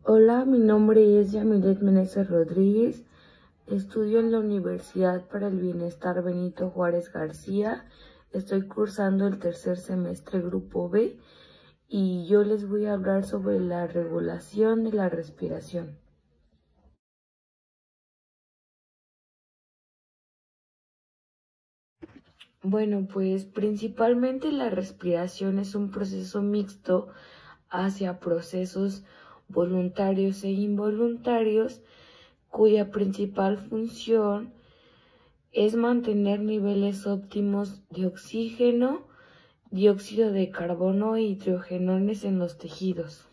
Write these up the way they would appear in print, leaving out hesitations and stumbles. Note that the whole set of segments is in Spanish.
Hola, mi nombre es Yamilet Meneses Rodríguez. Estudio en la Universidad para el Bienestar Benito Juárez García. Estoy cursando el tercer semestre Grupo B y yo les voy a hablar sobre la regulación de la respiración. Bueno, pues principalmente la respiración es un proceso mixto hacia procesos voluntarios e involuntarios, cuya principal función es mantener niveles óptimos de oxígeno, dióxido de carbono e hidrogenones en los tejidos.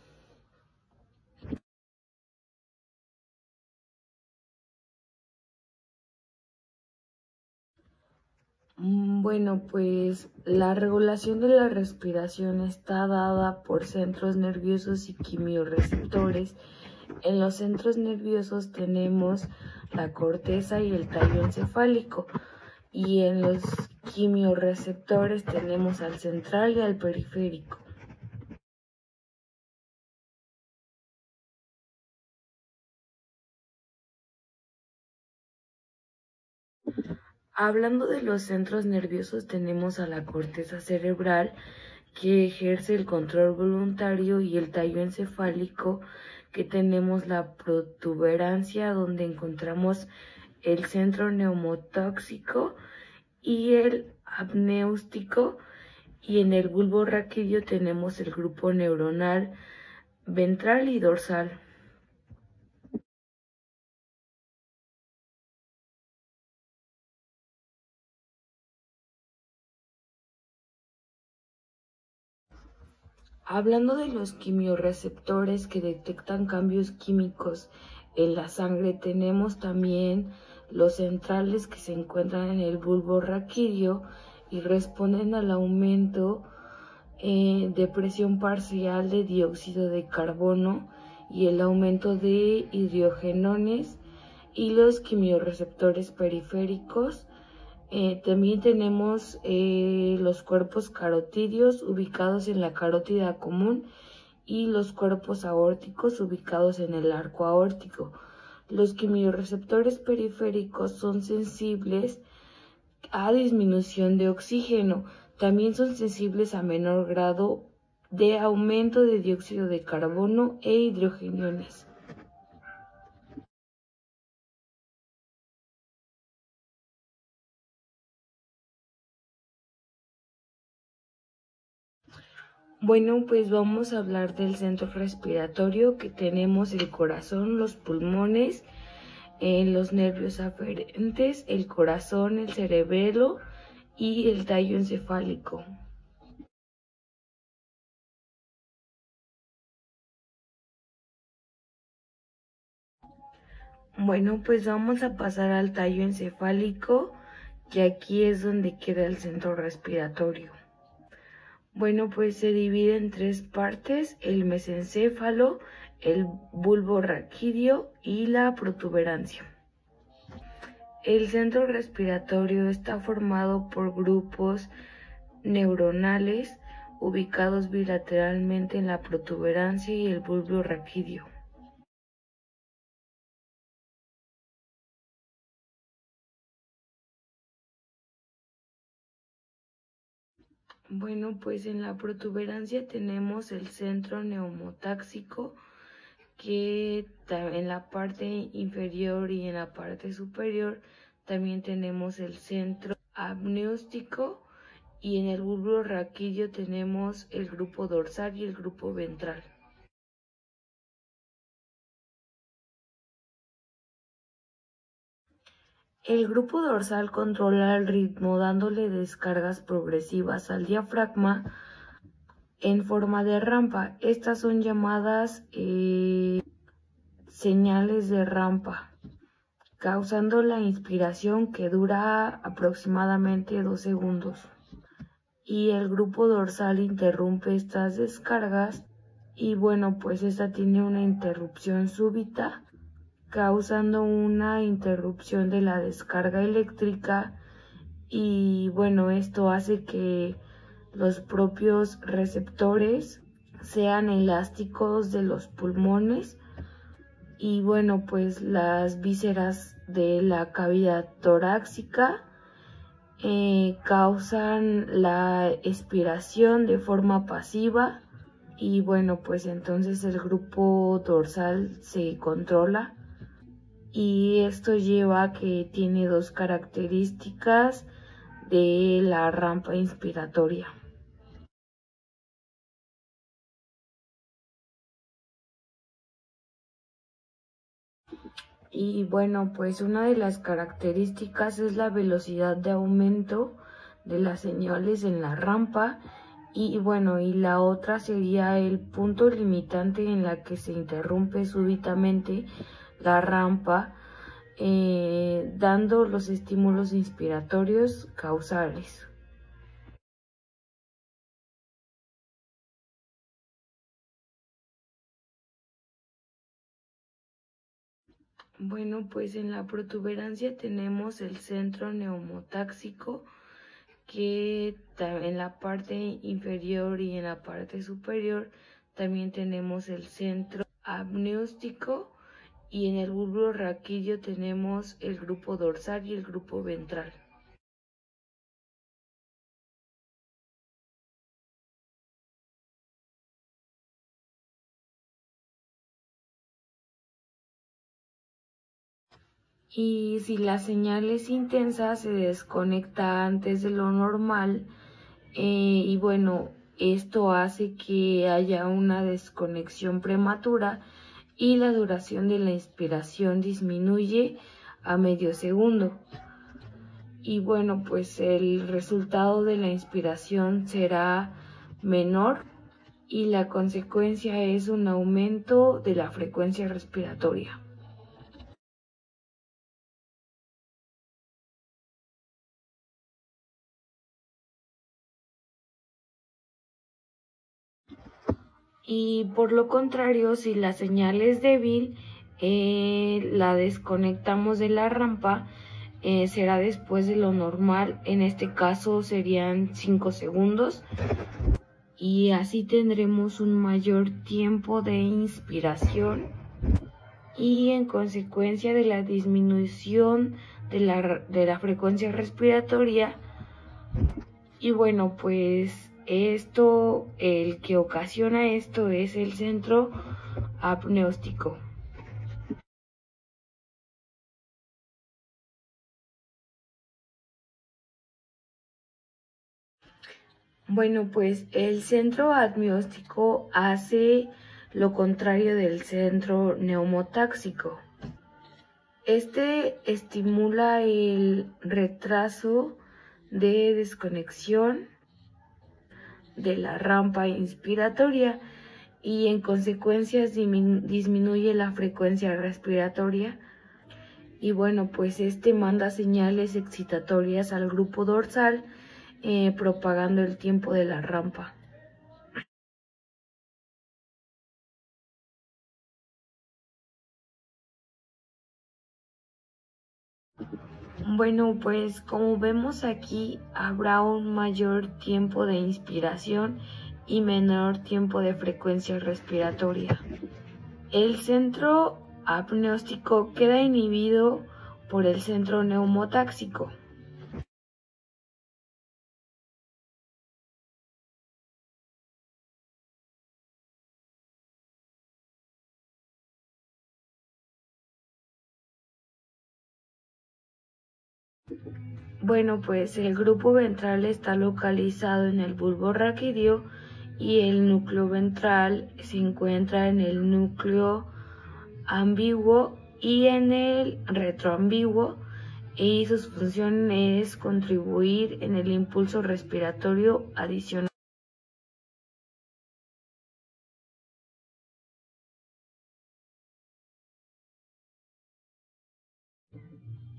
Bueno, pues la regulación de la respiración está dada por centros nerviosos y quimiorreceptores. En los centros nerviosos tenemos la corteza y el tallo encefálico, y en los quimiorreceptores tenemos al central y al periférico. Hablando de los centros nerviosos, tenemos a la corteza cerebral, que ejerce el control voluntario, y el tallo encefálico, que tenemos la protuberancia, donde encontramos el centro neumotóxico y el apnéustico, y en el bulbo raquídeo tenemos el grupo neuronal ventral y dorsal. Hablando de los quimiorreceptores que detectan cambios químicos en la sangre, tenemos también los centrales, que se encuentran en el bulbo raquídeo y responden al aumento de presión parcial de dióxido de carbono y el aumento de hidrogenones, y los quimiorreceptores periféricos. También tenemos los cuerpos carotídeos ubicados en la carótida común y los cuerpos aórticos ubicados en el arco aórtico. Los quimiorreceptores periféricos son sensibles a disminución de oxígeno. También son sensibles a menor grado de aumento de dióxido de carbono e hidrogenones. Bueno, pues vamos a hablar del centro respiratorio, que tenemos el corazón, los pulmones, los nervios aferentes, el corazón, el cerebelo y el tallo encefálico. Bueno, pues vamos a pasar al tallo encefálico, que aquí es donde queda el centro respiratorio. Bueno, pues se divide en tres partes: el mesencéfalo, el bulbo raquídeo y la protuberancia. El centro respiratorio está formado por grupos neuronales ubicados bilateralmente en la protuberancia y el bulbo raquídeo. Bueno, pues en la protuberancia tenemos el centro neumotáxico, que en la parte inferior y en la parte superior también tenemos el centro apnéustico, y en el bulbo raquídeo tenemos el grupo dorsal y el grupo ventral. El grupo dorsal controla el ritmo dándole descargas progresivas al diafragma en forma de rampa. Estas son llamadas señales de rampa, causando la inspiración, que dura aproximadamente 2 segundos. Y el grupo dorsal interrumpe estas descargas, y bueno, pues esta tiene una interrupción súbita, causando una interrupción de la descarga eléctrica, y bueno, esto hace que los propios receptores sean elásticos de los pulmones, Y bueno, pues las vísceras de la cavidad torácica causan la expiración de forma pasiva. Y bueno, pues entonces el grupo dorsal se controla, y esto lleva a que tiene dos características de la rampa inspiratoria. Y bueno, pues una de las características es la velocidad de aumento de las señales en la rampa. Y bueno, y la otra sería el punto limitante en la que se interrumpe súbitamente la rampa, dando los estímulos inspiratorios causales. Bueno, pues en la protuberancia tenemos el centro neumotáxico, que en la parte inferior y en la parte superior también tenemos el centro amniótico, y en el bulbo raquídeo tenemos el grupo dorsal y el grupo ventral. Y si la señal es intensa, se desconecta antes de lo normal, y bueno, esto hace que haya una desconexión prematura y la duración de la inspiración disminuye a medio segundo. Y bueno, pues el resultado de la inspiración será menor, y la consecuencia es un aumento de la frecuencia respiratoria. Y por lo contrario, si la señal es débil, la desconectamos de la rampa, será después de lo normal. En este caso serían 5 segundos, y así tendremos un mayor tiempo de inspiración, y en consecuencia de la disminución de la frecuencia respiratoria. Y bueno, pues el que ocasiona esto es el centro apneústico. Bueno, pues el centro apneústico hace lo contrario del centro neumotáxico. Este estimula el retraso de desconexión de la rampa inspiratoria, y en consecuencia disminuye la frecuencia respiratoria. Y bueno, pues este manda señales excitatorias al grupo dorsal, propagando el tiempo de la rampa. Bueno, pues como vemos aquí, habrá un mayor tiempo de inspiración y menor tiempo de frecuencia respiratoria. El centro apneústico queda inhibido por el centro neumotáxico. Bueno, pues el grupo ventral está localizado en el bulbo raquídeo, y el núcleo ventral se encuentra en el núcleo ambiguo y en el retroambiguo, y sus funciones es contribuir en el impulso respiratorio adicional.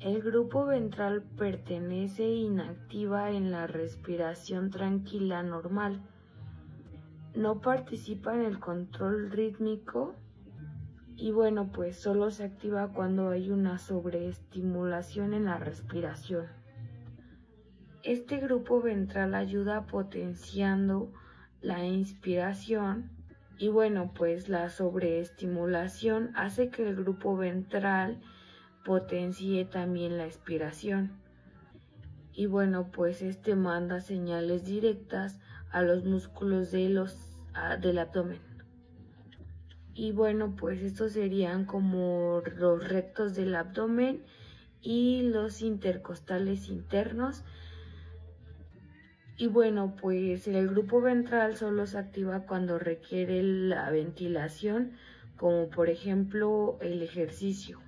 El grupo ventral pertenece e inactiva en la respiración tranquila normal. No participa en el control rítmico, y bueno, pues solo se activa cuando hay una sobreestimulación en la respiración. Este grupo ventral ayuda potenciando la inspiración, Y bueno, pues la sobreestimulación hace que el grupo ventral potencie también la expiración. Y bueno, pues este manda señales directas a los músculos del abdomen. Y bueno, pues estos serían como los rectos del abdomen y los intercostales internos. Y bueno, pues el grupo ventral solo se activa cuando requiere la ventilación, como por ejemplo el ejercicio.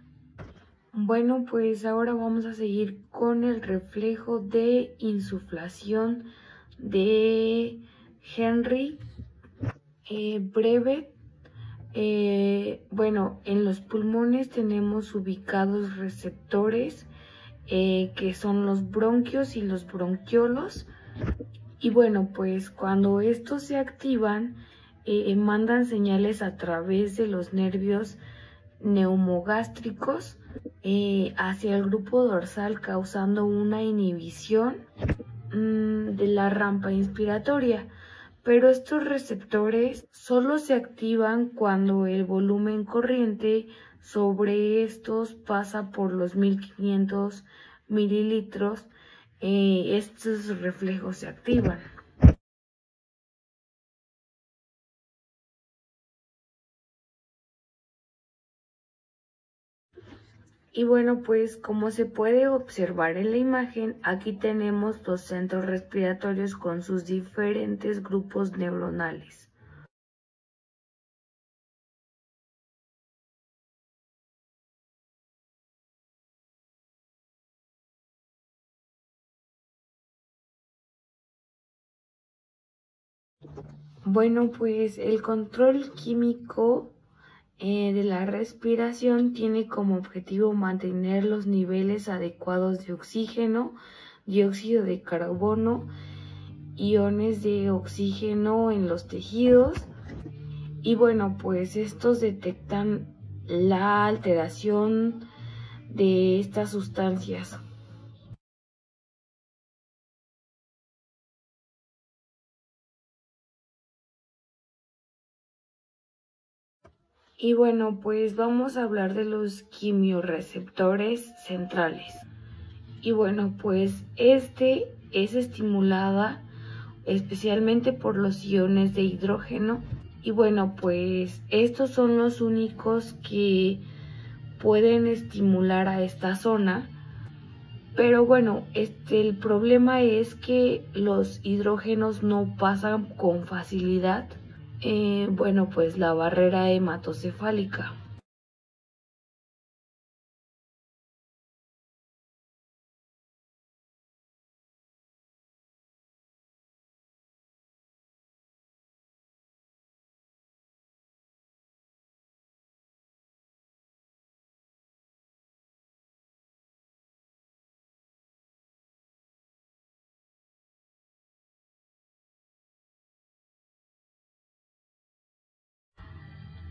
Bueno, pues ahora vamos a seguir con el reflejo de insuflación de Henry Brevet. Bueno, en los pulmones tenemos ubicados receptores que son los bronquios y los bronquiolos. Y bueno, pues cuando estos se activan, mandan señales a través de los nervios neumogástricos hacia el grupo dorsal, causando una inhibición de la rampa inspiratoria. Pero estos receptores solo se activan cuando el volumen corriente sobre estos pasa por los 1500 mililitros. Estos reflejos se activan. Y bueno, pues como se puede observar en la imagen, aquí tenemos los centros respiratorios con sus diferentes grupos neuronales. Bueno, pues el control químico de la respiración tiene como objetivo mantener los niveles adecuados de oxígeno, dióxido de carbono, iones de oxígeno en los tejidos. Y bueno, pues estos detectan la alteración de estas sustancias. Y bueno, pues vamos a hablar de los quimiorreceptores centrales. Y bueno, pues este es estimulada especialmente por los iones de hidrógeno. Y bueno, pues estos son los únicos que pueden estimular a esta zona. Pero bueno, el problema es que los hidrógenos no pasan con facilidad. Bueno, pues la barrera hematocefálica.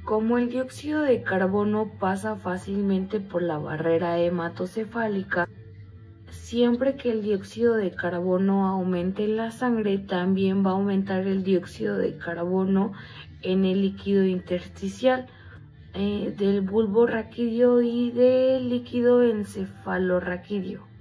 Como el dióxido de carbono pasa fácilmente por la barrera hematocefálica, siempre que el dióxido de carbono aumente en la sangre, también va a aumentar el dióxido de carbono en el líquido intersticial del bulbo raquídeo y del líquido encefalorraquídeo.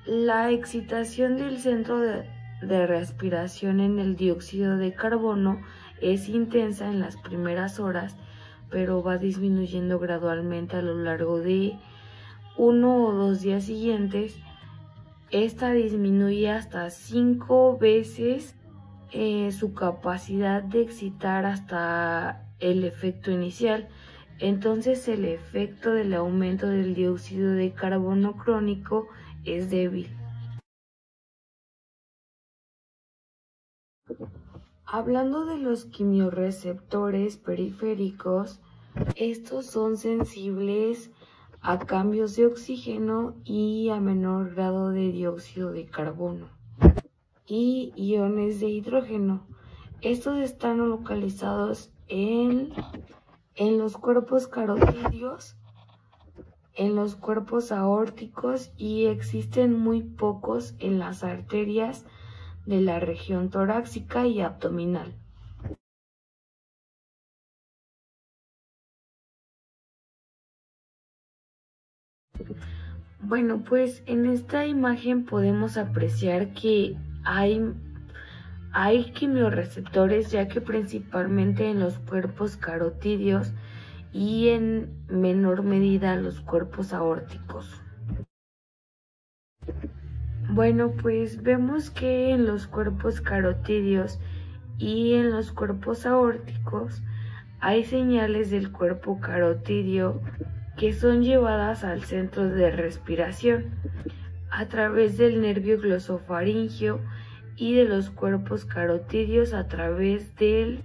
La excitación del centro de respiración en el dióxido de carbono es intensa en las primeras horas, pero va disminuyendo gradualmente a lo largo de 1 o 2 días siguientes. Esta disminuye hasta 5 veces su capacidad de excitar hasta el efecto inicial. Entonces el efecto del aumento del dióxido de carbono crónico es débil. Hablando de los quimiorreceptores periféricos, estos son sensibles a cambios de oxígeno y a menor grado de dióxido de carbono y iones de hidrógeno. Estos están localizados en los cuerpos carotídeos, en los cuerpos aórticos y existen muy pocos en las arterias de la región torácica y abdominal. Bueno, pues en esta imagen podemos apreciar que hay quimiorreceptores, ya que principalmente en los cuerpos carotídeos y en menor medida los cuerpos aórticos. Bueno, pues vemos que en los cuerpos carotídeos y en los cuerpos aórticos hay señales del cuerpo carotídeo que son llevadas al centro de respiración a través del nervio glosofaríngeo y de los cuerpos carotídeos a través del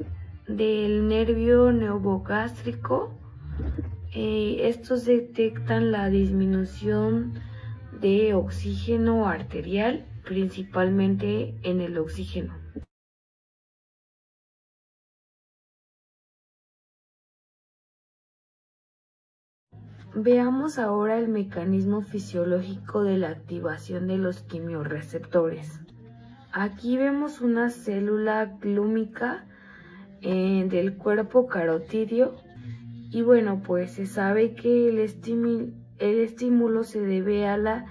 nervio neurogástrico. Estos detectan la disminución de oxígeno arterial, principalmente en el oxígeno. Veamos ahora el mecanismo fisiológico de la activación de los quimiorreceptores. Aquí vemos una célula glúmica del cuerpo carotídeo y bueno, pues se sabe que el estímulo se debe a la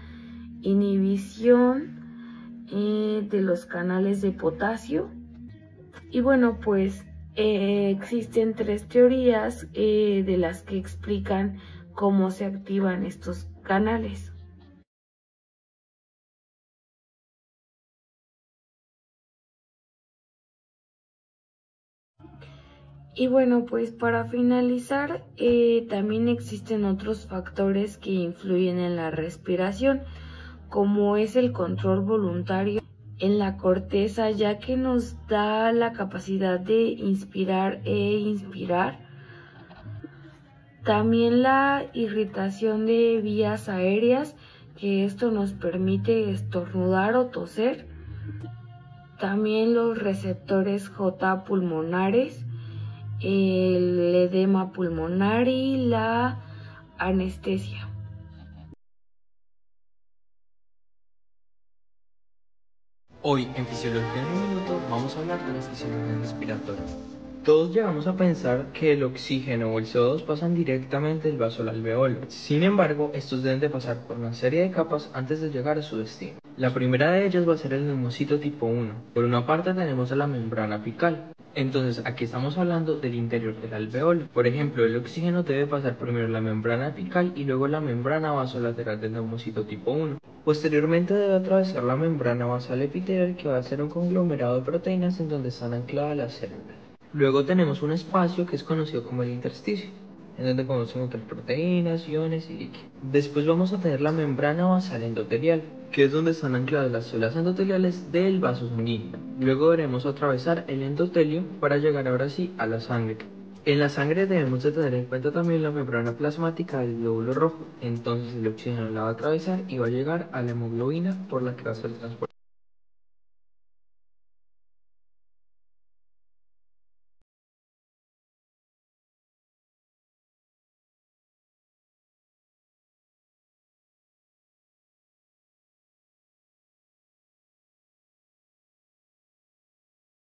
inhibición de los canales de potasio. Y bueno, pues existen tres teorías de las que explican cómo se activan estos canales. Y bueno, pues para finalizar, también existen otros factores que influyen en la respiración, como es el control voluntario en la corteza, ya que nos da la capacidad de inspirar e inspirar. También la irritación de vías aéreas, que esto nos permite estornudar o toser. También los receptores J pulmonares, el edema pulmonar y la anestesia. Hoy en Fisiología en un Minuto vamos a hablar de las fisiologías respiratorias. Todos llegamos a pensar que el oxígeno o el CO2 pasan directamente del vaso al alveolo. Sin embargo, estos deben de pasar por una serie de capas antes de llegar a su destino. La primera de ellas va a ser el neumocito tipo 1. Por una parte tenemos a la membrana apical. Entonces aquí estamos hablando del interior del alveolo. Por ejemplo, el oxígeno debe pasar primero la membrana apical y luego la membrana vasolateral del neumocito tipo 1. Posteriormente debe atravesar la membrana basal epitelial, que va a ser un conglomerado de proteínas en donde están ancladas las células. Luego tenemos un espacio que es conocido como el intersticio, en donde podemos encontrar proteínas, iones y líquidos. Después vamos a tener la membrana basal endotelial, que es donde están ancladas las células endoteliales del vaso sanguíneo. Luego deberemos atravesar el endotelio para llegar ahora sí a la sangre. En la sangre debemos de tener en cuenta también la membrana plasmática del glóbulo rojo. Entonces el oxígeno la va a atravesar y va a llegar a la hemoglobina, por la que va a ser transportada.